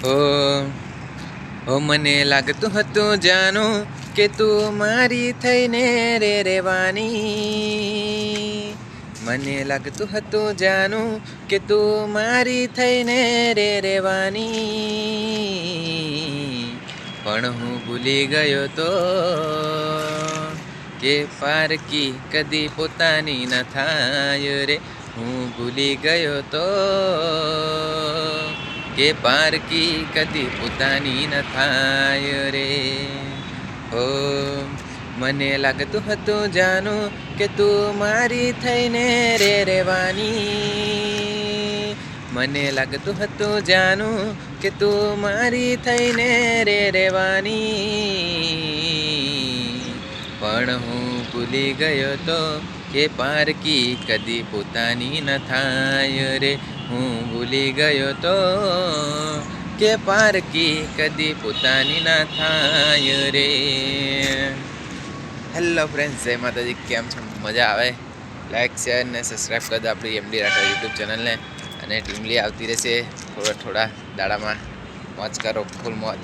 ઓ મને લાગતું હતું જાનું કે તું મારી થઈને રે રેવાની. મને લાગતું હતું જાનું કે તું મારી થઈને રે રેવાની. પણ હું ભૂલી ગયો તો કે પારકી કદી પોતાની ન થાય રે. હું ભૂલી ગયો તો કે પારકી કદી પોતાની ન થાય રે. હો મને લાગતું હતું જાનું કે તું મારી થઈને રે રેવાની. મને લાગતું હતું જાનું કે તું મારી થઈને રે રેવાની. પણ હું ભૂલી ગયો તો કે પારકી કદી પોતાની ન થાય રે. હું ભૂલી ગયો તો કે પારકી કદી પોતાની ના થાય રે. હેલો ફ્રેન્ડ્સ, જય માતાજી. કેમ છો? મજા આવે? લાઈક શેર ને સબસ્ક્રાઈબ કરી દો આપણી એમડી રાઠોડ યુટ્યુબ ચેનલને. અને ટીમલી આવતી રહેશે થોડા દાડામાં. મોજ કરો, ફૂલ મોજ.